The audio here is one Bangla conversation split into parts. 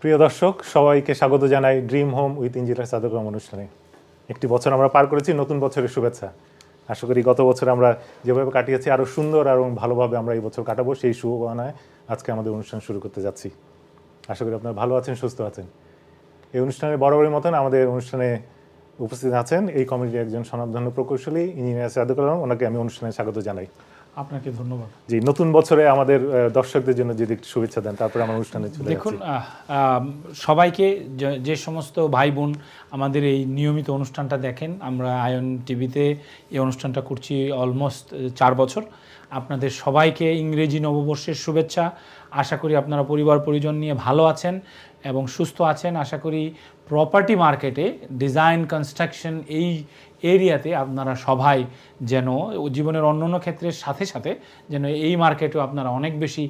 প্রিয় দর্শক, সবাইকে স্বাগত জানাই dream home with engineer Sadek Rahman অনুষ্ঠানে। একটি বছর আমরা পার করেছি, নতুন বছরের শুভেচ্ছা। আশা করি গত বছর আমরা যেভাবে কাটিয়েছি আরও সুন্দর এবং ভালোভাবে আমরা এই বছর কাটাবো, সেই শুভকামনায় আজকে আমাদের অনুষ্ঠান শুরু করতে যাচ্ছি। আশা করি আপনারা ভালো আছেন, সুস্থ আছেন। এই অনুষ্ঠানে বরাবরের মতন আমাদের অনুষ্ঠানে উপস্থিত আছেন এই কমিটির একজন স্বনামধন্য প্রকৌশলী ইঞ্জিনিয়ার সাদেক রহমান। ওনাকে আমি অনুষ্ঠানে স্বাগত জানাই। আপনাকে ধন্যবাদ। জি, নতুন বছরে আমাদের দর্শকদের জন্য যদি একটু শুভেচ্ছা দেন, তারপরে আমার অনুষ্ঠানে চলে যাচ্ছি। দেখুন, সবাইকে যে সমস্ত ভাই বোন আমাদের এই নিয়মিত অনুষ্ঠানটা দেখেন, আমরা আয়ন টিভিতে এই অনুষ্ঠানটা করছি অলমোস্ট 4 বছর। আপনাদের সবাইকে ইংরেজি নববর্ষের শুভেচ্ছা। আশা করি আপনারা পরিবার পরিজন নিয়ে ভালো আছেন এবং সুস্থ আছেন। আশা করি প্রপার্টি মার্কেটে, ডিজাইন কনস্ট্রাকশন এই এরিয়াতে আপনারা সবাই যেন জীবনের অন্যান্য ক্ষেত্রের সাথে সাথে যেন এই মার্কেটেও আপনারা অনেক বেশি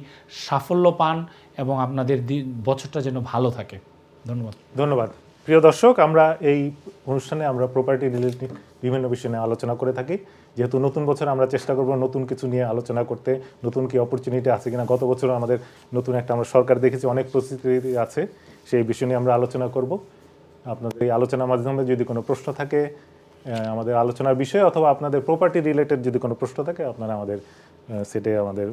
সাফল্য পান এবং আপনাদের বছরটা যেন ভালো থাকে। ধন্যবাদ। প্রিয় দর্শক, আমরা এই অনুষ্ঠানে আমরা প্রপার্টি রিলেটেড বিভিন্ন বিষয় নিয়ে আলোচনা করে থাকি। যেহেতু নতুন বছর আমরা চেষ্টা করব নতুন কিছু নিয়ে আলোচনা করতে, নতুন কি অপরচুনিটি আছে কিনা। গত বছর আমাদের নতুন একটা আমরা সরকার দেখেছি, অনেক প্রস্তুতি আছে, সেই বিষয় নিয়ে আমরা আলোচনা করব। আপনাদের এই আলোচনার মাধ্যমে যদি কোনো প্রশ্ন থাকে আমাদের আলোচনার বিষয়ে, অথবা আপনাদের প্রপার্টি রিলেটেড যদি কোনো প্রশ্ন থাকে, আপনারা আমাদের সেটে আমাদের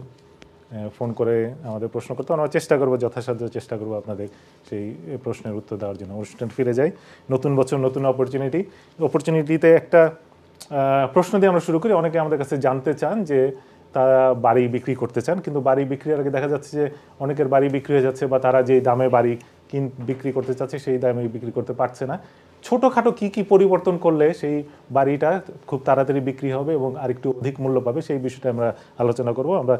ফোন করে আমাদের প্রশ্ন করতে আমরা চেষ্টা করব, যথাসাধ্য চেষ্টা করব আপনাদের সেই প্রশ্নের উত্তর দেওয়ার জন্য। অনুষ্ঠান ফিরে যাই। নতুন বছর, নতুন অপরচুনিটিতে একটা প্রশ্ন দিয়ে আমরা শুরু করি। অনেকে আমাদের কাছে জানতে চান যে তারা বাড়ি বিক্রি করতে চান, কিন্তু বাড়ি বিক্রির আগে দেখা যাচ্ছে যে অনেকের বাড়ি বিক্রি হয়ে যাচ্ছে, বা তারা যেই দামে বাড়ি বিক্রি করতে চাচ্ছে সেই দামে বিক্রি করতে পারছে না। ছোটোখাটো কী পরিবর্তন করলে সেই বাড়িটা খুব তাড়াতাড়ি বিক্রি হবে এবং আরেকটু অধিক মূল্য পাবে, সেই বিষয়টা আমরা আলোচনা করব। আমরা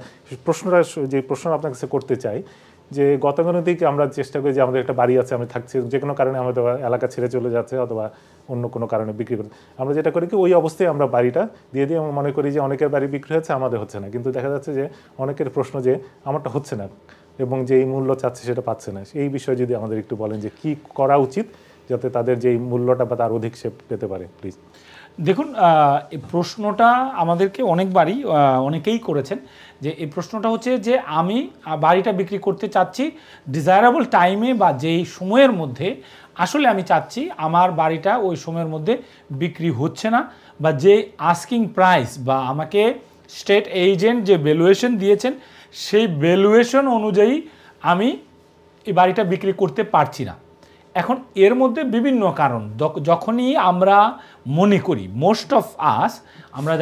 যে প্রশ্নটা আপনার কাছে করতে চাই, যে গতানুগতিক আমরা চেষ্টা করি যে আমাদের একটা বাড়ি আছে, আমি থাকছি, যে কোনো কারণে আমাদের এলাকা ছেড়ে চলে যাচ্ছে অথবা অন্য কোনো কারণে বিক্রি করতে, আমরা যেটা করি কি ওই অবস্থায় আমরা বাড়িটা দিয়ে দিই এবং মনে করি যে অনেকের বাড়ি বিক্রি হচ্ছে, আমাদের হচ্ছে না। কিন্তু দেখা যাচ্ছে যে অনেকের প্রশ্ন যে আমারটা হচ্ছে না এবং যেই মূল্য চাচ্ছে সেটা পাচ্ছে না। এই বিষয়ে যদি আমাদের একটু বলেন যে কী করা উচিত যাতে তাদের যেই মূল্যটা বা তার অধিক সে পেতে পারে, প্লিজ। দেখুন, এই প্রশ্নটা আমাদেরকে অনেকবারই অনেকেই করেছেন, যে এই প্রশ্নটা হচ্ছে যে আমি বাড়িটা বিক্রি করতে চাচ্ছি ডিজায়ারেবল টাইমে বা যেই সময়ের মধ্যে আসলে আমি চাচ্ছি আমার বাড়িটা ওই সময়ের মধ্যে বিক্রি হচ্ছে না, বা যে আস্কিং প্রাইস বা আমাকে স্টেট এজেন্ট যে ভ্যালুয়েশন দিয়েছেন সেই ভ্যালুয়েশন অনুযায়ী আমি এই বাড়িটা বিক্রি করতে পারছি না। এখন এর মধ্যে বিভিন্ন কারণ। যখনই আমরা মনে করি, মোস্ট অফ আস, আমরা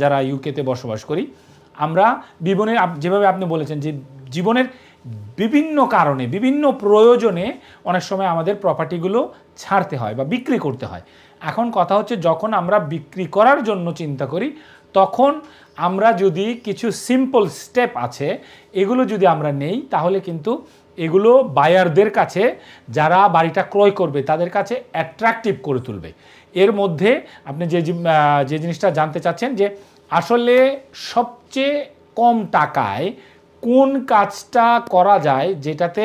যারা ইউকেতে বসবাস করি, আমরা যেভাবে আপনি বলেছেন যে জীবনের বিভিন্ন কারণে, বিভিন্ন প্রয়োজনে অনেক সময় আমাদের প্রপার্টিগুলো ছাড়তে হয় বা বিক্রি করতে হয়। এখন কথা হচ্ছে, যখন আমরা বিক্রি করার জন্য চিন্তা করি, তখন আমরা যদি কিছু সিম্পল স্টেপ আছে এগুলো যদি আমরা নেই, তাহলে কিন্তু এগুলো বায়ারদের কাছে, যারা বাড়িটা ক্রয় করবে তাদের কাছে অ্যাট্রাকটিভ করে তুলবে। এর মধ্যে আপনি যে জিনিসটা জানতে চাচ্ছেন, যে আসলে সবচেয়ে কম টাকায় কোন কাজটা করা যায় যেটাতে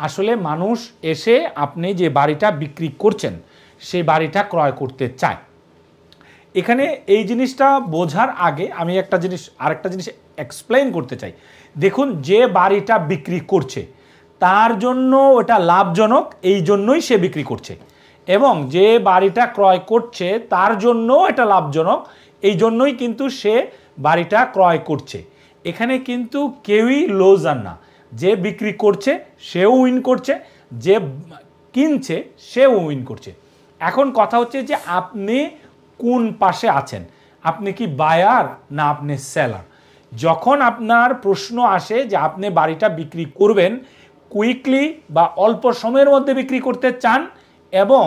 আসলে মানুষ এসে আপনি যে বাড়িটা বিক্রি করছেন সেই বাড়িটা ক্রয় করতে চায়। এখানে এই জিনিসটা বোঝার আগে আমি আরেকটা জিনিস এক্সপ্লেইন করতে চাই। দেখুন, যে বাড়িটা বিক্রি করছে তার জন্য ওটা লাভজনক, এই জন্যই সে বিক্রি করছে, এবং যে বাড়িটা ক্রয় করছে তার জন্য এটা লাভজনক, এই জন্যই কিন্তু সে বাড়িটা ক্রয় করছে। এখানে কিন্তু কেউই লুজার না। যে বিক্রি করছে সেও উইন করছে, যে কিনছে সেও উইন করছে। এখন কথা হচ্ছে যে আপনি কোন পাশে আছেন, আপনি কি বায়ার না আপনি সেলার। যখন আপনার প্রশ্ন আসে যে আপনি বাড়িটা বিক্রি করবেন, কুইকলি বা অল্প সময়ের মধ্যে বিক্রি করতে চান, এবং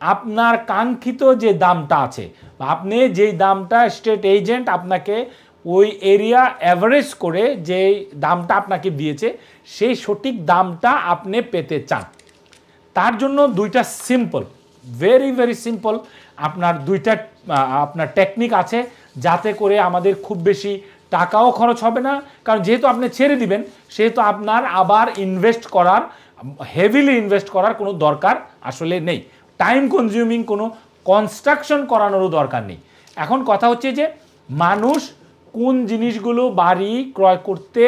আপনার কাঙ্ক্ষিত যে দামটা আছে বা আপনি যেই দামটা স্টেট এজেন্ট আপনাকে ওই এরিয়া অ্যাভারেজ করে যে দামটা আপনাকে দিয়েছে সেই সঠিক দামটা আপনি পেতে চান, তার জন্য দুইটা সিম্পল, ভেরি ভেরি সিম্পল আপনার টেকনিক আছে, যাতে করে আমাদের খুব বেশি টাকাও খরচ হবে না। কারণ যেহেতু আপনি ছেড়ে দিবেন, সেহেতু আপনার আবার হেভিলি ইনভেস্ট করার কোনো দরকার আসলে নেই। টাইম কনজিউমিং কোনো কনস্ট্রাকশন করানোরও দরকার নেই। এখন কথা হচ্ছে যে মানুষ কোন জিনিসগুলো বাড়ি ক্রয় করতে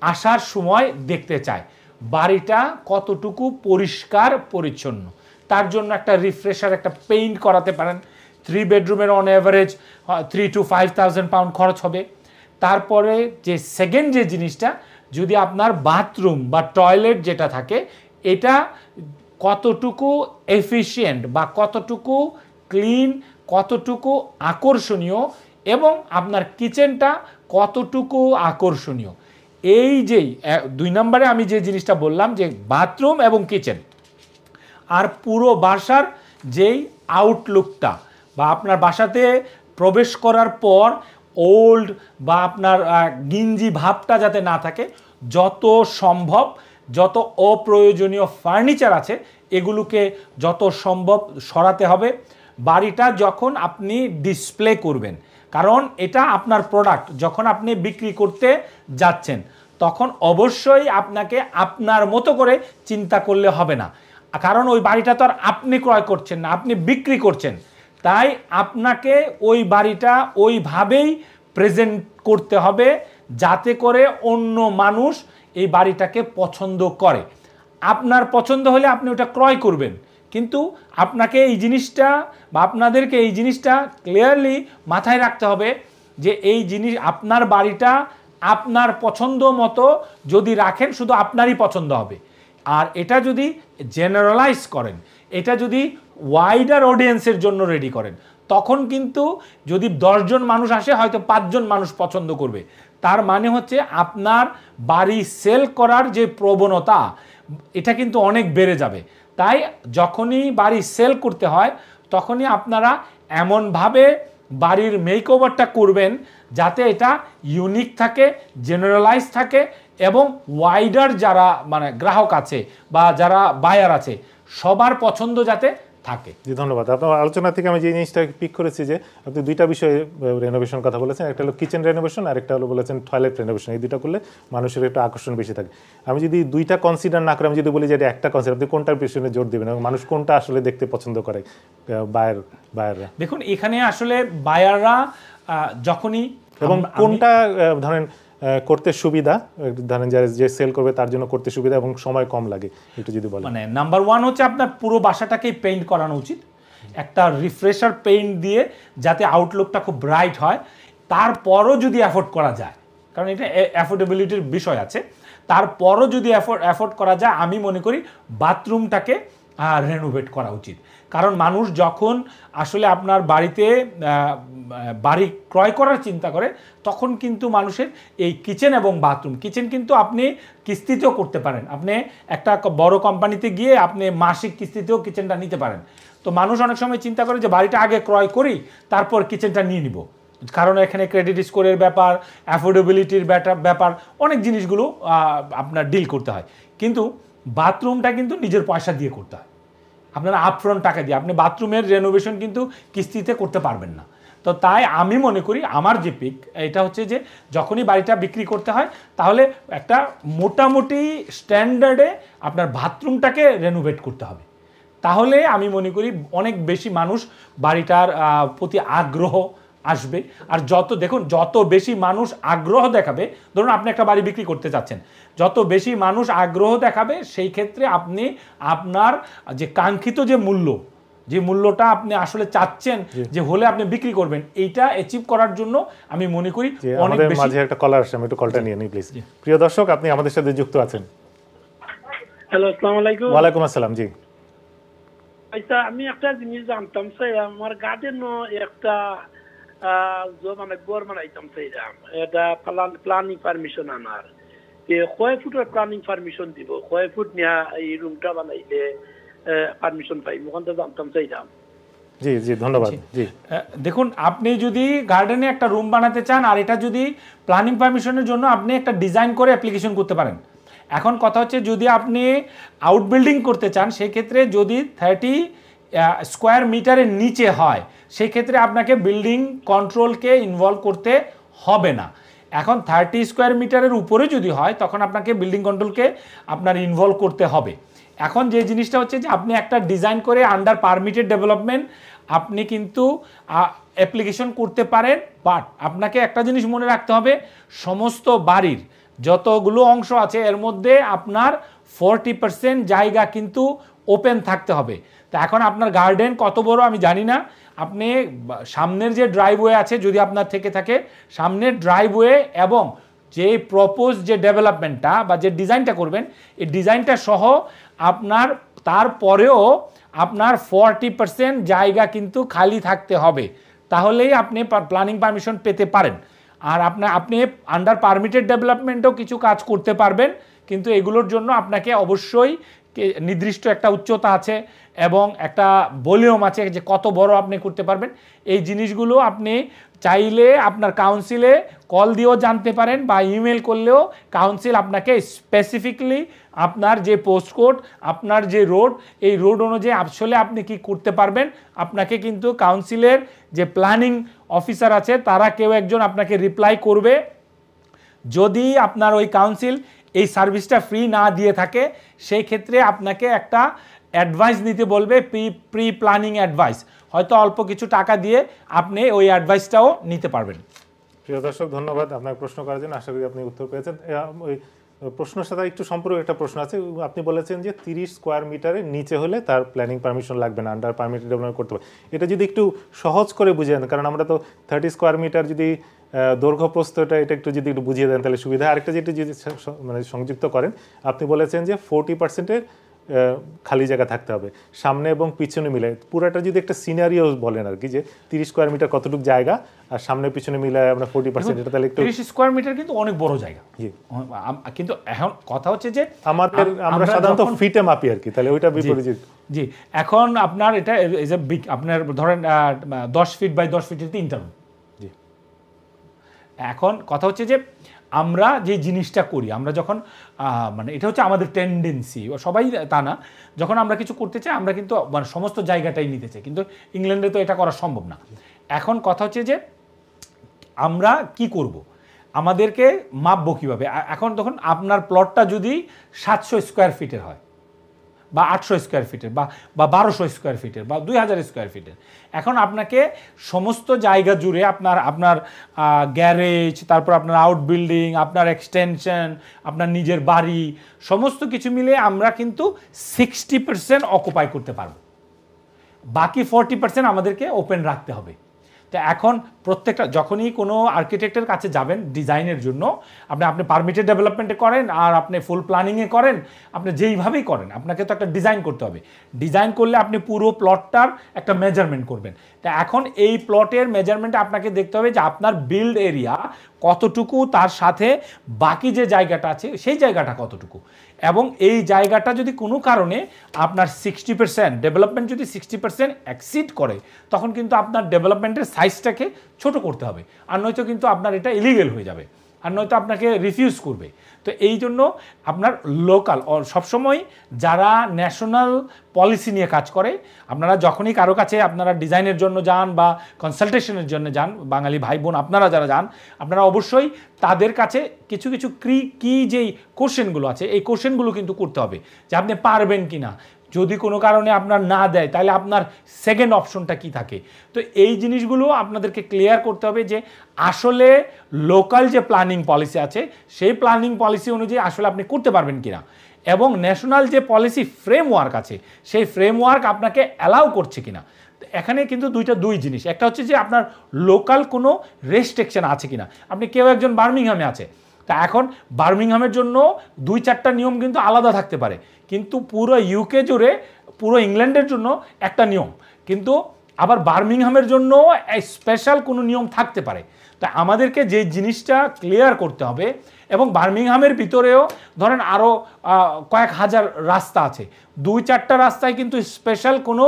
আসার সময় দেখতে চায়। বাড়িটা কতটুকু পরিষ্কার পরিচ্ছন্ন। তার জন্য একটা রিফ্রেশার, একটা পেইন্ট করাতে পারেন। 3 বেডরুমের অন অ্যাভারেজ 3 to 5,000 পাউন্ড খরচ হবে। তারপরে যে সেকেন্ড যে জিনিসটা, যদি আপনার বাথরুম বা টয়লেট যেটা থাকে এটা কতটুকু এফিশিয়েন্ট বা কতটুকু ক্লিন, কতটুকু আকর্ষণীয়, এবং আপনার কিচেনটা কতটুকু আকর্ষণীয়। এই যেই 2 নম্বরে আমি যে জিনিসটা বললাম যে বাথরুম এবং কিচেন, আর পুরো বাসার যেই আউটলুকটা বা আপনার বাসাতে প্রবেশ করার পর ওল্ড বা আপনার গিঞ্জি ভাবটা যাতে না থাকে, যত সম্ভব যত অপ্রয়োজনীয় ফার্নিচার আছে এগুলোকে যত সম্ভব সরাতে হবে। বাড়িটা যখন আপনি ডিসপ্লে করবেন, কারণ এটা আপনার প্রোডাক্ট, যখন আপনি বিক্রি করতে যাচ্ছেন তখন অবশ্যই আপনাকে আপনার মতো করে চিন্তা করলে হবে না, কারণ ওই বাড়িটা তো আর আপনি ক্রয় করছেন না, আপনি বিক্রি করছেন। তাই আপনাকে ওই বাড়িটা ওইভাবেই প্রেজেন্ট করতে হবে যাতে করে অন্য মানুষ এই বাড়িটাকে পছন্দ করে। আপনার পছন্দ হলে আপনি ওটা ক্রয় করবেন, কিন্তু আপনাকে এই জিনিসটা বা আপনাদেরকে এই জিনিসটা ক্লিয়ারলি মাথায় রাখতে হবে যে এই জিনিস আপনার বাড়িটা আপনার পছন্দ মতো যদি রাখেন শুধু আপনারই পছন্দ হবে। আর এটা যদি জেনারেলাইজ করেন, এটা যদি ওয়াইডার অডিয়েন্সের জন্য রেডি করেন, তখন কিন্তু যদি 10 জন মানুষ আসে হয়তো 5 জন মানুষ পছন্দ করবে। তার মানে হচ্ছে আপনার বাড়ি সেল করার যে প্রবণতা এটা কিন্তু অনেক বেড়ে যাবে। তাই যখনই বাড়ি সেল করতে হয় তখনই আপনারা এমনভাবে বাড়ির মেকওভারটা করবেন যাতে এটা ইউনিক থাকে, জেনারেলাইজ থাকে, এবং ওয়াইডার যারা মানে গ্রাহক আছে বা যারা বায়ার আছে সবার পছন্দ যাতে থাকে। জি ধন্যবাদ। আপনার আলোচনা থেকে আমি যে জিনিসটা পিক করেছি যে আপনি 2টা বিষয়ে রেনোভেশন কথা বলেছেন, একটা হলো কিচেন রেনোভেশন আর একটা হলো বলেছেন টয়লেট রেনোভেশন। এই 2টা করলে মানুষের একটা আকর্ষণ বেশি থাকে। আমি যদি 2টা কনসিডার না করে আমি যদি বলি যে এটা একটা কনসিডার, আপনি কোনটার পিছনে জোর দেবেন এবং মানুষ কোনটা আসলে দেখতে পছন্দ করে বায়াররা? দেখুন এখানে আসলে বায়াররা যখনই এবং কোনটা ধরেন করতে সুবিধা, ধরেন যে সেল করবে তার জন্য করতে সুবিধা এবং সময় কম লাগে, একটু যদি বলেন। মানে নাম্বার 1 হচ্ছে আপনার পুরো বাসাটাকেই পেইন্ট করানো উচিত একটা রিফ্রেশার পেইন্ট দিয়ে, যাতে আউটলুকটা খুব ব্রাইট হয়। তারপরও যদি অ্যাফোর্ড করা যায়, কারণ এটা অ্যাফোর্ডেবিলিটির বিষয় আছে, তারপরও যদি অ্যাফোর্ড করা যায় আমি মনে করি বাথরুমটাকে রেনোভেট করা উচিত। কারণ মানুষ যখন আসলে আপনার বাড়িতে বাড়ি ক্রয় করার চিন্তা করে তখন কিন্তু মানুষের এই কিচেন এবং বাথরুম, কিচেন কিন্তু আপনি কিস্তিতেও করতে পারেন, আপনি একটা বড় কোম্পানিতে গিয়ে আপনি মাসিক কিস্তিতেও কিচেনটা নিতে পারেন। তো মানুষ অনেক সময় চিন্তা করে যে বাড়িটা আগে ক্রয় করি তারপর কিচেনটা নিয়ে নিব, কারণ এখানে ক্রেডিট স্কোরের ব্যাপার, অ্যাফোর্ডেবিলিটির ব্যাপার, অনেক জিনিসগুলো আপনার ডিল করতে হয়। কিন্তু বাথরুমটা কিন্তু নিজের পয়সা দিয়ে করতে হয়, আপনারা আপফ্রন্ট টাকা দিয়ে আপনি বাথরুমের রেনোভেশন কিন্তু কিস্তিতে করতে পারবেন না। তো তাই আমি মনে করি আমার যে পিক এটা হচ্ছে যে যখনই বাড়িটা বিক্রি করতে হয় তাহলে একটা মোটামুটি স্ট্যান্ডার্ডে আপনার বাথরুমটাকে রেনোভেট করতে হবে। তাহলে আমি মনে করি অনেক বেশি মানুষ বাড়িটার প্রতি আগ্রহ আসবে। আর যত বেশি মানুষ আগ্রহ দেখাবে, ধরুন আপনি একটা বাড়ি বিক্রি করতে চাচ্ছেন, যত বেশি মানুষ আগ্রহ দেখাবে সেই ক্ষেত্রে আপনি আপনার যে কাঙ্ক্ষিত যে মূল্যটা আপনি আসলে চাচ্ছেন যে হলে আপনি বিক্রি করবেন, এইটা অ্যাচিভ করার জন্য আমি মনে করি অনেক বেশি। মাঝে একটা কলার আসছে, আমি একটু কলটা নিয়ে নিই প্লিজ। প্রিয় দর্শক, আপনি আমাদের সাথে যুক্ত আছেন। হ্যালো, আসসালামু আলাইকুম। ওয়ালাইকুম আসসালাম। জি আচ্ছা, আমি একটা জিনিস জানতাম চাই, আমার গার্ডেনও একটা মানে ঘর বানাইতাম চাইলাম, এটা প্ল্যানিং পারমিশন আনার, কয় ফুটের প্ল্যানিং পারমিশন দিব, কয় ফুট নিয়ে এই রুমটা বানাইলে পারমিশন পাই, ওখানটা জানতাম চাইলাম। জি জি ধন্যবাদ। জি দেখুন, আপনি যদি গার্ডেনে একটা রুম বানাতে চান আর এটা যদি প্ল্যানিং পারমিশনের জন্য আপনি একটা ডিজাইন করে অ্যাপ্লিকেশন করতে পারেন। এখন কথা হচ্ছে যদি আপনি আউটবিল্ডিং করতে চান সেক্ষেত্রে যদি 30 স্কোয়ার মিটারের নিচে হয় সেক্ষেত্রে আপনাকে বিল্ডিং কন্ট্রোলকে ইনভলভ করতে হবে না। এখন 30 স্কোয়ার মিটারের উপরে যদি হয় তখন আপনাকে বিল্ডিং কন্ট্রোলকে আপনার ইনভলভ করতে হবে। এখন যে জিনিসটা হচ্ছে যে আপনি একটা ডিজাইন করে আন্ডার পারমিটেড ডেভেলপমেন্ট আপনি কিন্তু অ্যাপ্লিকেশন করতে পারেন, বাট আপনাকে একটা জিনিস মনে রাখতে হবে, সমস্ত বাড়ির যতগুলো অংশ আছে এর মধ্যে আপনার 40% জায়গা কিন্তু ওপেন থাকতে হবে। তা এখন আপনার গার্ডেন কত বড় আমি জানি না, আপনি সামনের যে ড্রাইভওয়ে আছে যদি আপনার থেকে থাকে, সামনের ড্রাইভওয়ে এবং যে প্রপোজ যে ডেভেলপমেন্টটা বা যে ডিজাইনটা করবেন এই ডিজাইনটা সহ আপনার তারপরেও আপনার 40% জায়গা কিন্তু খালি থাকতে হবে, তাহলেই আপনি প্ল্যানিং পারমিশন পেতে পারেন। আর আপনি আন্ডার পারমিটেড ডেভেলপমেন্টও কিছু কাজ করতে পারবেন, কিন্তু এগুলোর জন্য আপনাকে অবশ্যই নির্দিষ্ট একটা উচ্চতা আছে এবং একটা ভলিউম আছে যে কত বড় আপনি করতে পারবেন। এই জিনিসগুলো আপনি চাইলে আপনার কাউন্সিলে কল দিয়েও জানতে পারেন বা ইমেল করলেও কাউন্সিল আপনাকে স্পেসিফিকলি আপনার যে পোস্টকোড, আপনার যে রোড, এই রোড অনুযায়ী আসলে আপনি কি করতে পারবেন আপনাকে কিন্তু কাউন্সিলের যে প্ল্যানিং অফিসার আছে তারা কেউ একজন আপনাকে রিপ্লাই করবে। যদি আপনার ওই কাউন্সিল এই সার্ভিসটা ফ্রি না দিয়ে থাকে সেই ক্ষেত্রে আপনাকে একটা অ্যাডভাইস নিতে বলবে, প্রি প্ল্যানিং অ্যাডভাইস, হয়তো অল্প কিছু টাকা দিয়ে আপনি ওই অ্যাডভাইসটাও নিতে পারবেন। প্রিয় দর্শক, ধন্যবাদ আপনার প্রশ্ন করার জন্য, আশা করি আপনি উত্তর পেয়েছেন। ওই প্রশ্নের সাথে একটু সম্পর্ক একটা প্রশ্ন আছে, আপনি বলেছেন যে 30 স্কোয়ার মিটারের নিচে হলে তার প্ল্যানিং পারমিশন লাগবে না, আন্ডার পারমিটেড ডেভেলপমেন্ট করতে পারে। এটা যদি একটু সহজ করে বুঝিয়ে দেন, কারণ আমরা তো 30 স্কোয়ার মিটার যদি দৈর্ঘ্য প্রস্থটা এটা একটু যদি একটু বুঝিয়ে দেন তাহলে সুবিধা। আরেকটা যেটা যদি মানে সংযুক্ত করেন, আপনি বলেছেন যে 40%-এর খালি জায়গা থাকতে হবে সামনে এবং পিছনে মিলে, পুরাটা যদি একটা সিনারিও বলেন আর কি, যে 30 স্কোয়ার মিটার কতটুকু জায়গা আর সামনে পিছনে মিলে আমরা 40%, এটা তাহলে একটু 30 স্কোয়ার মিটার কিন্তু অনেক বড় জায়গা। কিন্তু এখন কথা হচ্ছে যে আমরা সাধারণত ফিটে মাপি আর কি, তাহলে ওইটা বিপরীত। জি, এখন আপনার এটা আপনার ধরেন 10 ফিট বাই 10 ফিটের 3টা রুম। এখন কথা হচ্ছে যে আমরা যে জিনিসটা করি, আমরা যখন মানে এটা হচ্ছে আমাদের টেন্ডেন্সি, সবাই তা না, যখন আমরা কিছু করতে চাই আমরা কিন্তু মানে সমস্ত জায়গাটাই নিতে চাই, কিন্তু ইংল্যান্ডে তো এটা করা সম্ভব না। এখন কথা হচ্ছে যে আমরা কি করব, আমাদেরকে মাপবো কীভাবে। এখন তখন আপনার প্লটটা যদি 700 স্কোয়ার ফিটের হয় বা 800 স্কোয়ার ফিটের বা 1200 স্কোয়ার ফিটের বা 2000 স্কোয়ার ফিটের, এখন আপনাকে সমস্ত জায়গা জুড়ে আপনার গ্যারেজ, তারপর আপনার আউট বিল্ডিং, আপনার এক্সটেনশন, আপনার নিজের বাড়ি, সমস্ত কিছু মিলে আমরা কিন্তু 60% অকুপাই করতে পারবো, বাকি 40% আমাদেরকে ওপেন রাখতে হবে। তো এখন প্রত্যেকটা যখনই কোনো আর্কিটেক্টের কাছে যাবেন ডিজাইনের জন্য, আপনি পারমিটেড ডেভেলপমেন্টে করেন আর আপনি ফুল প্ল্যানিংয়ে করেন, আপনি যেইভাবেই করেন আপনাকে তো একটা ডিজাইন করতে হবে। ডিজাইন করলে আপনি পুরো প্লটটার একটা মেজারমেন্ট করবেন। তা এখন এই প্লটের মেজারমেন্টে আপনাকে দেখতে হবে যে আপনার বিল্ড এরিয়া কতটুকু, তার সাথে বাকি যে জায়গাটা আছে সেই জায়গাটা কতটুকু, এবং এই জায়গাটা যদি কোনো কারণে আপনার 60% ডেভেলপমেন্ট যদি 60% এক্সিড করে, তখন কিন্তু আপনার ডেভেলপমেন্টের সাইজটাকে ছোট করতে হবে, আর নয়তো কিন্তু আপনার এটা ইলিগেল হয়ে যাবে, আর নয়তো আপনাকে রিফিউজ করবে। তো এই জন্য আপনার লোকাল সবসময় যারা ন্যাশনাল পলিসি নিয়ে কাজ করে, আপনারা যখনই কারো কাছে আপনারা ডিজাইনের জন্য যান বা কনসালটেশনের জন্য যান, বাঙালি ভাই বোন আপনারা যারা যান, আপনারা অবশ্যই তাদের কাছে কিছু কিছু কি যেই কোশ্চেনগুলো আছে এই কোশ্চেনগুলো কিন্তু করতে হবে যে আপনি পারবেন কি না। যদি কোনো কারণে আপনার না দেয় তাহলে আপনার সেকেন্ড অপশনটা কি থাকে। তো এই জিনিসগুলো আপনাদেরকে ক্লিয়ার করতে হবে যে আসলে লোকাল যে প্ল্যানিং পলিসি আছে সেই প্ল্যানিং পলিসি অনুযায়ী আসলে আপনি করতে পারবেন কিনা, এবং ন্যাশনাল যে পলিসি ফ্রেমওয়ার্ক আছে সেই ফ্রেমওয়ার্ক আপনাকে অ্যালাউ করছে কিনা। এখানে কিন্তু দুই জিনিস, একটা হচ্ছে যে আপনার লোকাল কোনো রেস্ট্রিকশন আছে কিনা। আপনি কেউ একজন বার্মিংহামে আছে, তা এখন বার্মিংহামের জন্য 2-4টা নিয়ম কিন্তু আলাদা থাকতে পারে, কিন্তু পুরো ইউকে জুড়ে পুরো ইংল্যান্ডের জন্য একটা নিয়ম, কিন্তু আবার বার্মিংহামের জন্য স্পেশাল কোনো নিয়ম থাকতে পারে। তা আমাদেরকে যে জিনিসটা ক্লিয়ার করতে হবে, এবং বার্মিংহামের ভিতরেও ধরেন আরও কয়েক হাজার রাস্তা আছে, 2-4টা রাস্তায় কিন্তু স্পেশাল কোনো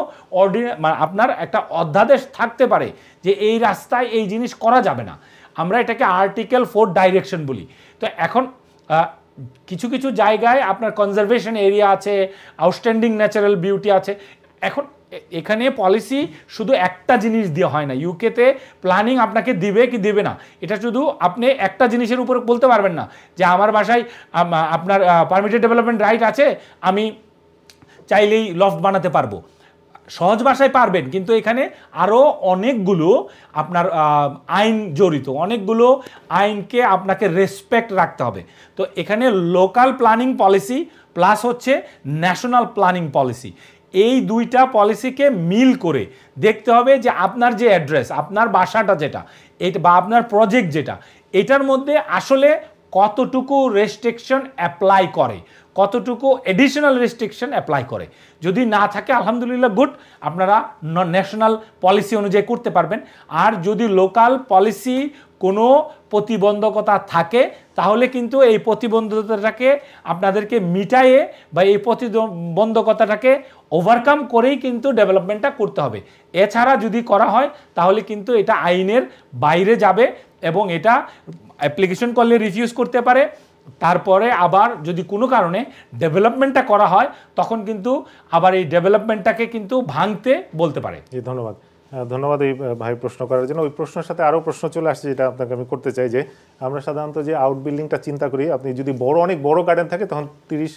আপনার একটা অধ্যাদেশ থাকতে পারে যে এই রাস্তায় এই জিনিস করা যাবে না। আমরা এটাকে আর্টিকেল 4 ডাইরেকশন বলি। তো এখন কিছু কিছু জায়গায় আপনার কনজারভেশন এরিয়া আছে, আউটস্ট্যান্ডিং ন্যাচারাল বিউটি আছে। এখন এখানে পলিসি শুধু একটা জিনিস দিয়ে হয় না, ইউকেতে প্ল্যানিং আপনাকে দিবে কি দেবে না এটা শুধু আপনি একটা জিনিসের উপরে বলতে পারবেন না যে আমার বাসায় আপনার পারমিটেড ডেভেলপমেন্ট রাইট আছে, আমি চাইলেই লফট বানাতে পারবো। সহজ ভাষায় পারবেন, কিন্তু এখানে আরও অনেকগুলো আপনার আইন জড়িত, অনেকগুলো আইনকে আপনাকে রেসপেক্ট রাখতে হবে। তো এখানে লোকাল প্ল্যানিং পলিসি প্লাস হচ্ছে ন্যাশনাল প্ল্যানিং পলিসি, এই দুইটা পলিসিকে মিল করে দেখতে হবে যে আপনার যে অ্যাড্রেস, আপনার বাসাটা যেটা এটা বা আপনার প্রজেক্ট যেটা, এটার মধ্যে আসলে কতটুকু রেস্ট্রিকশন অ্যাপ্লাই করে, কতটুকু এডিশনাল রেস্ট্রিকশন অ্যাপ্লাই করে। যদি না থাকে আলহামদুলিল্লাহ গুড, আপনারা ন্যাশনাল পলিসি অনুযায়ী করতে পারবেন। আর যদি লোকাল পলিসি কোনো প্রতিবন্ধকতা থাকে তাহলে কিন্তু এই প্রতিবন্ধকতাটাকে আপনাদেরকে মিটাইয়ে বা এই প্রতিবন্ধকতাটাকে ওভারকাম করেই কিন্তু ডেভেলপমেন্টটা করতে হবে। এছাড়া যদি করা হয় তাহলে কিন্তু এটা আইনের বাইরে যাবে এবং এটা অ্যাপ্লিকেশন করলে রিফিউজ করতে পারে। তারপরে আবার যদি কোনো কারণে ডেভেলপমেন্টটা করা হয় তখন কিন্তু আবার এই ডেভেলপমেন্টটাকে কিন্তু ভাঙতে বলতে পারে। জি ধন্যবাদ, ধন্যবাদ এই ভাই প্রশ্ন করার জন্য। ওই প্রশ্নের সাথে আরও প্রশ্ন চলে আসছে যেটা আপনাকে আমি করতে চাই, যে আমরা সাধারণত যে আউট বিল্ডিংটা চিন্তা করি, আপনি যদি অনেক বড় গার্ডেন থাকে তখন 30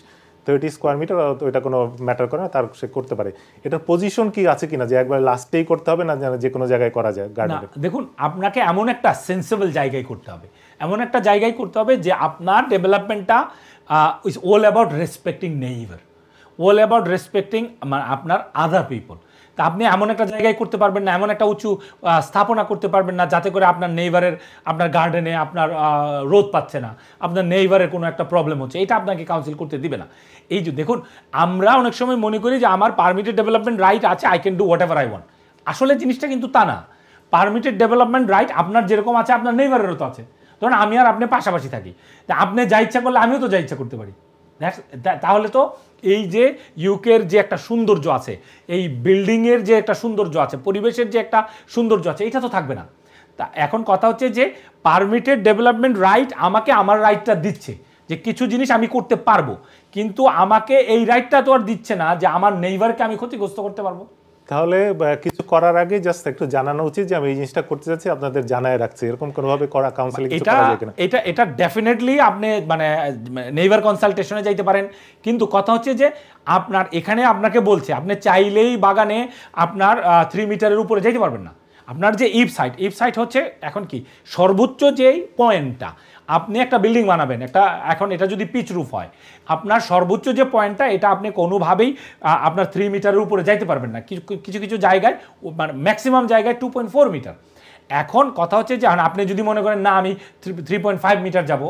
স্কোয়ার মিটার ওইটা কোনো ম্যাটার করে না, তার সে করতে পারে। এটার পজিশন কি আছে কিনা, যে একবার লাস্টেই করতে হবে না যে কোনো জায়গায় করা যায় গার্ডেনে? দেখুন, আপনাকে এমন একটা সেন্সেবল জায়গায় করতে হবে, এমন একটা জায়গায় করতে হবে যে আপনার ডেভেলপমেন্টটা is all about respecting neighbour, all about respecting আপনার আদার পিপল। তা আপনি এমন একটা জায়গায় করতে পারবেন না, এমন একটা উঁচু স্থাপনা করতে পারবেন না যাতে করে আপনার নেইবারের, আপনার গার্ডেনে আপনার রোদ পাচ্ছে না, আপনার নেইবারের কোনো একটা প্রবলেম হচ্ছে, এটা আপনাকে কাউন্সিল করতে দিবে না। এই যে দেখুন, আমরা অনেক সময় মনে করি যে আমার পারমিটেড ডেভেলপমেন্ট রাইট আছে, I can do what ever I want. আসলে জিনিসটা কিন্তু তা না। পারমিটেড ডেভেলপমেন্ট রাইট আপনার যেরকম আছে আপনার নেইবারেরও তো আছে। ধরুন আমি আর আপনি পাশাপাশি থাকি, তা আপনি যা ইচ্ছা করলে আমিও তো যা ইচ্ছা করতে পারি। তাহলে তো এই যে ইউকের যে একটা সৌন্দর্য আছে, এই বিল্ডিংয়ের যে একটা সৌন্দর্য আছে, পরিবেশের যে একটা সৌন্দর্য আছে, এটা তো থাকবে না। তা এখন কথা হচ্ছে যে পারমিটেড ডেভেলপমেন্ট রাইট আমাকে আমার রাইটটা দিচ্ছে যে কিছু জিনিস আমি করতে পারবো, কিন্তু আমাকে এই রাইটটা তো আর দিচ্ছে না যে আমার নেইবারকে আমি ক্ষতিগ্রস্ত করতে পারবো। তাহলে কিছু করার আগে জাস্ট একটু জানানো উচিত যে আমি এই জিনিসটা করতে যাচ্ছি, আপনাদের জানায় রাখছি, এরকম কোনোভাবে করা কাউন্সিলিং কিছু করা যায় কিনা? এটা ডেফিনেটলি আপনি মানে নেইবার কনসালটেশনে যাইতে পারেন, কিন্তু কথা হচ্ছে যে আপনার এখানে আপনাকে বলছে আপনি চাইলেই বাগানে আপনার 3 মিটারের উপরে যাইতে পারবেন না। আপনার যে ইফ সাইট হচ্ছে এখন কি সর্বোচ্চ যেই পয়েন্টটা, আপনি একটা বিল্ডিং বানাবেন, এখন এটা যদি পিচ রুফ হয়, আপনার সর্বোচ্চ যে পয়েন্টটা এটা আপনি কোনোভাবেই আপনার 3 মিটারের উপরে যাইতে পারবেন না। কিছু কিছু জায়গায় মানে ম্যাক্সিমাম জায়গায় 2.4 মিটার। এখন কথা হচ্ছে যে আপনি যদি মনে করেন না আমি 3.5 মিটার যাব,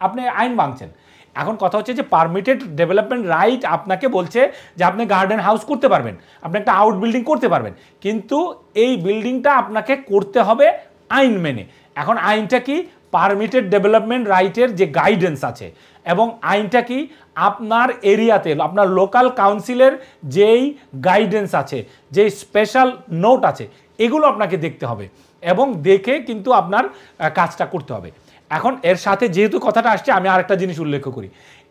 আপনি আইন ভাঙছেন। এখন কথা হচ্ছে যে পারমিটেড ডেভেলপমেন্ট রাইট আপনাকে বলছে যে আপনি গার্ডেন হাউস করতে পারবেন, আপনি একটা আউট বিল্ডিং করতে পারবেন, কিন্তু এই বিল্ডিংটা আপনাকে করতে হবে আইন মেনে। এখন আইনটা কি? পারমিটেড ডেভেলপমেন্ট রাইটের যে গাইডেন্স আছে এবং আইনটা কি আপনার এরিয়াতে আপনার লোকাল কাউন্সিলের যেই গাইডেন্স আছে, যেই স্পেশাল নোট আছে, এগুলো আপনাকে দেখতে হবে এবং দেখে কিন্তু আপনার কাজটা করতে হবে। এখন এর সাথে যেহেতু কথাটা আসছে আমি আরেকটা জিনিস উল্লেখ করি,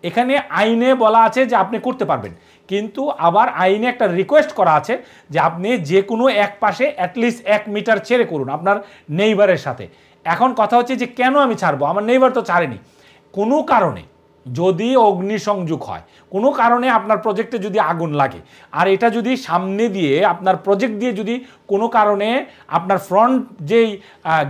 এখানে আইনে বলা আছে যে আপনি করতে পারবেন, কিন্তু আবার আইনে একটা রিকোয়েস্ট করা আছে যে আপনি যে কোনো এক পাশে অ্যাটলিস্ট 1 মিটার ছেড়ে করুন আপনার নেইবারের সাথে। এখন কথা হচ্ছে যে কেন আমি ছাড়বো, আমার নেইবার তো ছাড়েনি। কোনো কারণে যদি অগ্নিসংযোগ হয়, কোনো কারণে আপনার প্রজেক্টে যদি আগুন লাগে, আর এটা যদি সামনে দিয়ে আপনার প্রজেক্ট দিয়ে যদি কোনো কারণে আপনার ফ্রন্ট যেই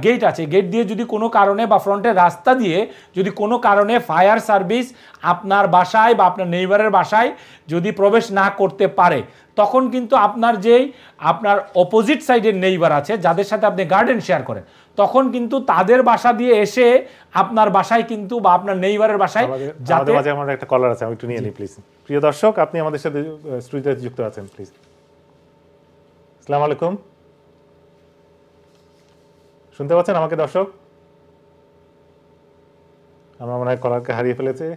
গেট আছে, গেট দিয়ে যদি কোনো কারণে বা ফ্রন্টের রাস্তা দিয়ে যদি কোনো কারণে ফায়ার সার্ভিস আপনার বাসায় বা আপনার নেইবারের বাসায় যদি প্রবেশ না করতে পারে, তখন কিন্তু আপনার যেই আপনার অপোজিট সাইডের নেইবার আছে যাদের সাথে আপনি গার্ডেন শেয়ার করেন, তখন কিন্তু তাদের বাসা দিয়ে এসে আপনার বাসায় কিন্তু বা আপনার নেইবারের বাসায় যাতে মাঝে আমাদের একটা কলার আছে, আমি একটু নিয়ে নিই প্লিজ। প্রিয় দর্শক, আপনি আমাদের সাথে স্টুডিওতে যুক্ত আছেন প্লিজ। আসসালামু আলাইকুম, শুনতে পাচ্ছেন আমাকে দর্শক? আমরা মনে হয় কলারকে হারিয়ে ফেলেছে,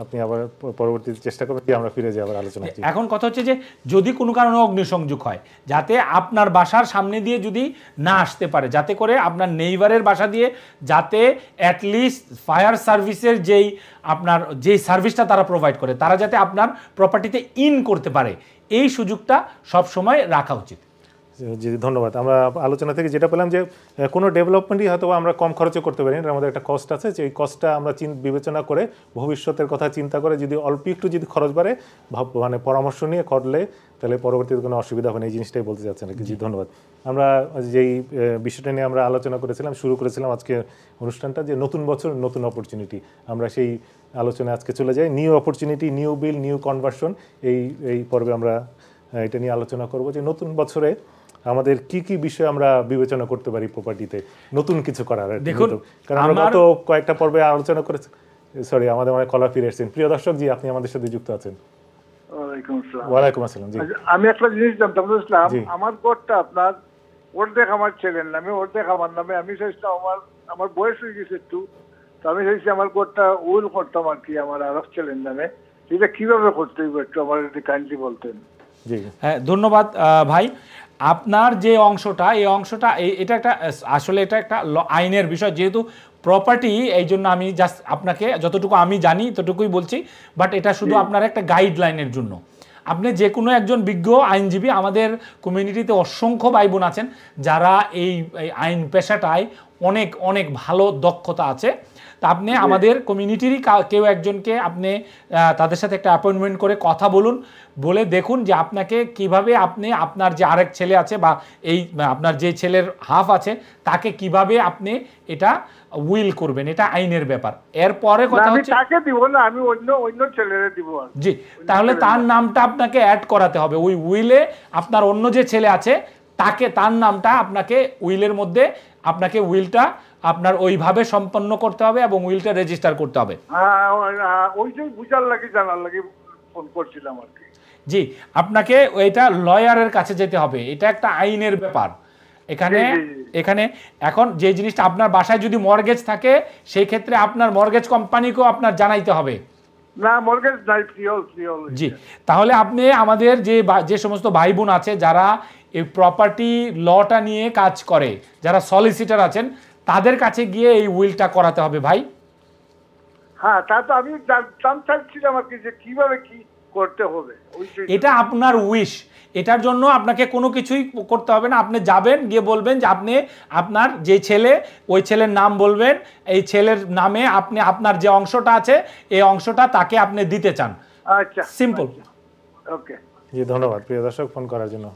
আপনি আবার পরবর্তীতে চেষ্টা করবেন কি আমরা ফিরে যাই আবার আলোচনা। এখন কথা হচ্ছে যে যদি কোনো কারণে অগ্নিসংযোগ হয়, যাতে আপনার বাসার সামনে দিয়ে যদি না আসতে পারে, যাতে করে আপনার নেইবারের বাসা দিয়ে যাতে অ্যাটলিস্ট ফায়ার সার্ভিসের যেই আপনার যেই সার্ভিসটা তারা প্রোভাইড করে তারা যাতে আপনার প্রপার্টিতে ইন করতে পারে, এই সুযোগটা সব সময় রাখা উচিত। জি ধন্যবাদ। আমরা আলোচনা থেকে যেটা পেলাম যে কোনো ডেভেলপমেন্টই হয়তো আমরা কম খরচে করতে পারি, এর আমাদের একটা কস্ট আছে, যে এই কস্টটা আমরা বিবেচনা করে ভবিষ্যতের কথা চিন্তা করে যদি অল্প একটু যদি খরচ বাড়ে মানে পরামর্শ নিয়ে করলে তাহলে পরবর্তীতে কোনো অসুবিধা হবে না, এই জিনিসটাই বলতে চাচ্ছেন আর কি। জি ধন্যবাদ। আমরা যেই বিষয়টা নিয়ে আমরা আলোচনা করেছিলাম, শুরু করেছিলাম আজকে অনুষ্ঠানটা, যে নতুন বছর নতুন অপরচুনিটি, আমরা সেই আলোচনায় আজকে চলে যাই। নিউ অপরচুনিটি, নিউ বিল, নিউ কনভার্সন, এই পর্বে আমরা এটা নিয়ে আলোচনা করব যে নতুন বছরে আমাদের কি কি বিষয় আমরা বিবেচনা করতে পারি প্রপার্টিতে নতুন কিছু করার। দেখুন, কারণ আমরা গত কয়েকটা পর্বে আলোচনা করেছি। সরি, আমাদের অনেক কলার ফিরে এসেছেন। প্রিয় দর্শক, জি আপনি আমাদের সাথে যুক্ত আছেন। ওয়ালাইকুম আসসালাম। জি আমি একটা জিনিস জানতাম বুঝলাম, আমার ঘরটা আপনার অর্ধেক আমার ছেলের নামে, অর্ধেক আমার নামে। আমি চাইছিলাম আমার বয়স হয়ে গেছে একটু, তো আমি চাইছি আমার ঘরটা উইল করতাম আর কি আমার আরেক ছেলের নামে। এটা কিভাবে করতে হবে একটু আমার যদি কাইন্ডলি বলতেন। হ্যাঁ, ধন্যবাদ ভাই। আপনার যে অংশটা, এই অংশটা এটা একটা আসলে এটা একটা আইনের বিষয়, যেহেতু প্রপার্টি, এই জন্য আমি জাস্ট আপনাকে যতটুকু আমি জানি ততটুকুই বলছি, বাট এটা শুধু আপনার একটা গাইডলাইনের জন্য। আপনি যে কোনো একজন বিজ্ঞ আইনজীবী, আমাদের কমিউনিটিতে অসংখ্য ভাই বোন আছেন যারা এই আইন পেশাটায় অনেক অনেক ভালো দক্ষতা আছে। তা আপনি আমাদের কমিউনিটিরই কেউ একজনকে আপনি তাদের সাথে একটা অ্যাপয়েন্টমেন্ট করে কথা বলুন, বলে দেখুন যে আপনাকে কিভাবে আপনি আপনার যে আরেক ছেলে আছে বা এই আপনার যে ছেলের হাফ আছে তাকে কিভাবে আপনি এটা উইল করবেন, এটা আইনের ব্যাপার। এরপরে কথা হচ্ছে তাকে দিব না, আমি অন্য ছেলেরে দিব। জি, তাহলে তার নামটা আপনাকে অ্যাড করাতে হবে ওই উইলে। আপনার অন্য যে ছেলে আছে তার নামটা আপনাকে উইলের মধ্যে, আপনাকে উইলটা আপনার ওইভাবে সম্পন্ন করতে হবে এবং উইলটা রেজিস্টার করতে হবে। ওইটাই বুঝার লাগে, জানার লাগে ফোন করছিলাম আর কি। জি, আপনাকে এটা লয়ারের কাছে যেতে হবে, এটা একটা আইনের ব্যাপার। এখানে এখন যে জিনিসটা, আপনার বাসায় যদি মর্গেজ থাকে সেই ক্ষেত্রে আপনার মর্গেজ কোম্পানিকেও আপনার জানাইতে হবে। না, মর্গেজ নাই, জি, তাহলে আপনি আমাদের যে সমস্ত ভাই বোন আছে যারা এই প্রপার্টি লটা নিয়ে কাজ করে, যারা সলিসিটার আছেন, তাদের কাছে গিয়ে এই উইলটা করাতে হবে ভাই। হ্যাঁ, তা তো আমি জানতাম চাইছিলাম আর কি যে কিভাবে কি করতে হবে। এটা আপনার উইশ, এটার জন্য আপনাকে কোনো কিছুই করতে হবে না। আপনি যাবেন, গিয়ে বলবেন যে আপনি আপনার যে ছেলে, ওই ছেলের নাম বলবেন, এই ছেলের নামে আপনি আপনার যে অংশটা আছে এই অংশটা তাকে আপনি দিতে চান। আচ্ছা, সিম্পল। ওকে, জি ধন্যবাদ প্রিয় দর্শক ফোন করার জন্য।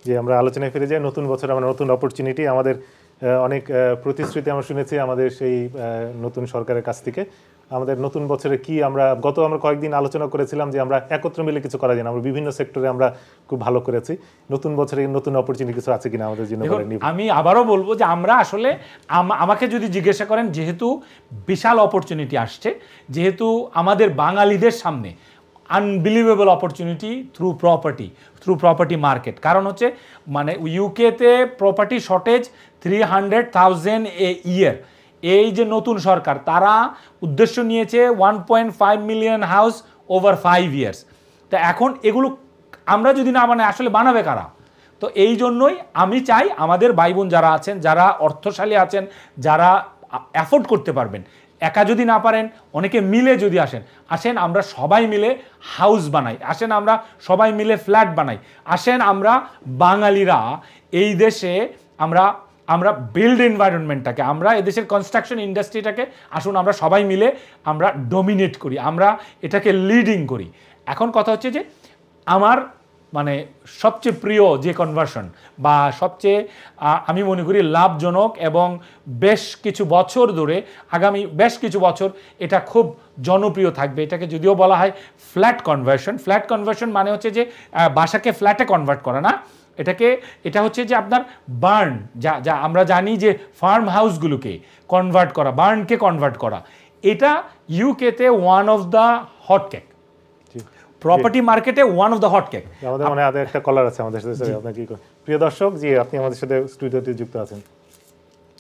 যে আমরা আলোচনায় ফিরে যাই, নতুন বছর আমরা নতুন অপরচুনিটি, আমাদের অনেক প্রতিশ্রুতি আমরা শুনেছি আমাদের সেই নতুন সরকারের কাছ থেকে। আমাদের নতুন বছরে কি আমরা কয়েকদিন আলোচনা করেছিলাম যে আমরা একত্র মিলে কিছু করা যায় না, আমরা বিভিন্ন সেক্টরে আমরা খুব ভালো করেছি। নতুন বছরে নতুন অপরচুনিটি কিছু আছে কিনা আমাদের জন্য? আমি আবারও বলবো যে আমরা আসলে আমাকে যদি জিজ্ঞাসা করেন, যেহেতু বিশাল অপরচুনিটি আসছে, যেহেতু আমাদের বাঙালিদের সামনে unbelievable opportunity through property market. কারণ হচ্ছে মানে ইউকেতে প্রপার্টি শর্টেজ 300,000 এ ইয়ার। এই যে নতুন সরকার, তারা উদ্দেশ্য নিয়েছে 1.5 মিলিয়ন হাউস ওভার 5 ইয়ার্স। তো এখন এগুলো আমরা যদি না বানাই, আসলে বানাবে কারা? তো এই জন্যই আমি চাই আমাদের ভাই বোন যারা আছেন, যারা অর্থশালী আছেন, যারা অ্যাফোর্ড করতে পারবেন, একা যদি না পারেন অনেকে মিলে যদি আসেন আমরা সবাই মিলে হাউস বানাই, আসেন আমরা সবাই মিলে ফ্ল্যাট বানাই, আসেন আমরা বাঙালিরা এই দেশে আমরা বিল্ড এনভায়রনমেন্টটাকে, আমরা এদেশের কনস্ট্রাকশন ইন্ডাস্ট্রিটাকে আসুন আমরা সবাই মিলে আমরা ডমিনেট করি, আমরা এটাকে লিডিং করি। এখন কথা হচ্ছে যে আমার মানে সবচেয়ে প্রিয় যে কনভার্সন বা সবচেয়ে আমি মনে করি লাভজনক এবং বেশ কিছু বছর ধরে, আগামী বেশ কিছু বছর এটা খুব জনপ্রিয় থাকবে, এটাকে যদিও বলা হয় ফ্ল্যাট কনভার্সন মানে হচ্ছে যে বাসাকে ফ্ল্যাটে কনভার্ট করা না, এটা হচ্ছে যে আপনার বার্ন, যা আমরা জানি যে ফার্ম হাউসগুলোকে কনভার্ট করা, বার্নকে কনভার্ট করা, এটা ইউকেতে one of the hot cake, property মার্কেটে one of the hot cake. আমাদের মনে হয় একটা কলার আছে আমাদের সাথে। আপনার কি প্রিয় দর্শক, জি আপনি আমাদের সাথে স্টুডিওতে যুক্ত আছেন।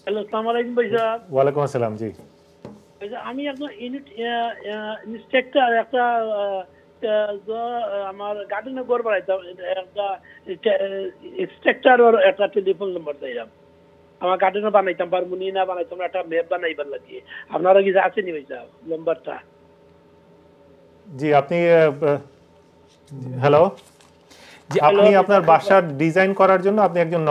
হ্যালো, আসসালামু আলাইকুম ভাই সাহেব। ওয়ালাইকুম আসসালাম। জি আমি একজন ইনস্ট্রাক্টর, একটা আমার গার্ডেনে ঘর বানাইতাম, একটা ইনস্ট্রাক্টর আর একটা টেলিফোন নাম্বার চাইলাম। আমার গার্ডেনে বানাইতাম, পারমুনি না বানাইতাম, একটা ম্যাপ বানাইবার লাগিয়ে। আপনারা কিছু আসেনি ভাই সাহেব নাম্বারটা? জি আপনি হ্যালো। জি, আপনি আপনার বাসার ডিজাইন করার জন্য আপনি একজন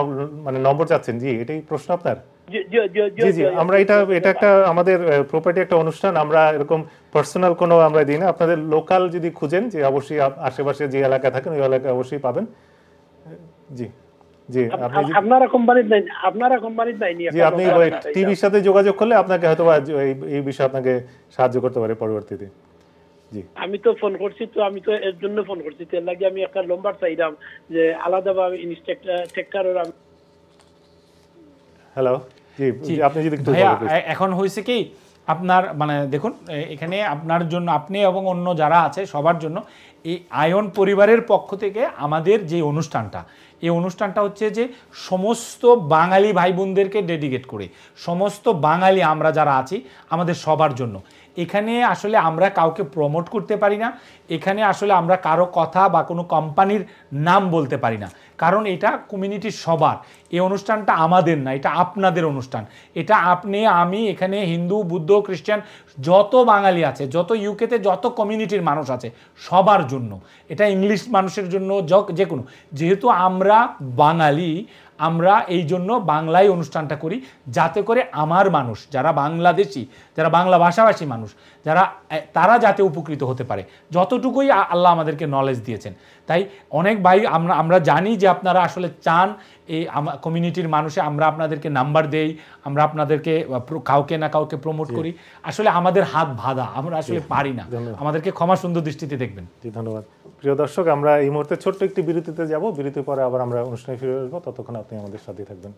মানে নম্বর চাচ্ছেন, জি এটাই প্রশ্ন আপনার? জি জি, আমরা এটা একটা আমাদের প্রপার্টি একটা অনুষ্ঠান, আমরা এরকম পার্সোনাল কোনো আমরা দিই না। আপনাদের লোকাল যদি খুঁজেন, যে অবশ্যই আশেপাশে যে এলাকায় থাকেন ওই এলাকায় অবশ্যই পাবেন। জি জি, আপনি আপনারা কোম্পানির নাই, আপনারা কোম্পানির নাইনি? জি, আপনি টিভির সাথে যোগাযোগ করলে আপনাকে হয়তো এই বিষয়ে আপনাকে সাহায্য করতে পারে পরবর্তীতে। জি, আমি তো ফোন করছি, তো আমি তো এর জন্য ফোন করছি, এর লাগে আমি একটা নম্বর চাইলাম যে আলাদাভাবে ইনস্ট্রাক্টরের। হ্যালো, জি আপনি যদি একটু ভাইয়া, বলেন। এখন হয়েছে কি আপনার মানে দেখুন, এখানে আপনার জন্য, আপনি এবং অন্য যারা আছে সবার জন্য এই আয়ন পরিবারের পক্ষ থেকে আমাদের যে অনুষ্ঠানটা, এই অনুষ্ঠানটা হচ্ছে যে সমস্ত বাঙালি ভাই বোনদেরকে ডেডিকেট করে, সমস্ত বাঙালি আমরা যারা আছি আমাদের সবার জন্য। এখানে আসলে আমরা কাউকে প্রমোট করতে পারি না, এখানে আসলে আমরা কারো কথা বা কোনো কোম্পানির নাম বলতে পারি না, কারণ এটা কমিউনিটির সবার। এই অনুষ্ঠানটা আমাদের না, এটা আপনাদের অনুষ্ঠান। এটা আপনি, আমি, এখানে হিন্দু, বুদ্ধ, খ্রিস্টান যত বাঙালি আছে, যত ইউকেতে যত কমিউনিটির মানুষ আছে সবার জন্য। এটা ইংলিশ মানুষের জন্য, যে কোনো, যেহেতু আমরা বাঙালি, আমরা এই জন্য বাংলায় অনুষ্ঠানটা করি, যাতে করে আমার মানুষ যারা বাংলাদেশি, যারা বাংলা ভাষাভাষী মানুষ, তারা যাতে উপকৃত হতে পারে, যতটুকুই আল্লাহ আমাদেরকে নলেজ দিয়েছেন। তাই অনেক ভাই, আমরা জানি যে আপনারা আসলে চান এই কমিউনিটির মানুষে আমরা আপনাদেরকে নাম্বার দেই, আমরা আপনাদেরকে কাউকে না কাউকে প্রমোট করি। আসলে আমাদের হাত বাঁধা, আমরা আসলে পারি না, আমাদেরকে ক্ষমা সুন্দর দৃষ্টিতে দেখবেন। জি, ধন্যবাদ। প্রিয় দর্শক, আমরা এই মুহূর্তে ছোট্ট একটি বিরতিতে যাব, বিরতির পরে আবার আমরা অনুষ্ঠানে ফিরে আসবো। ততক্ষণ আপনি আমাদের সাথে থাকবেন।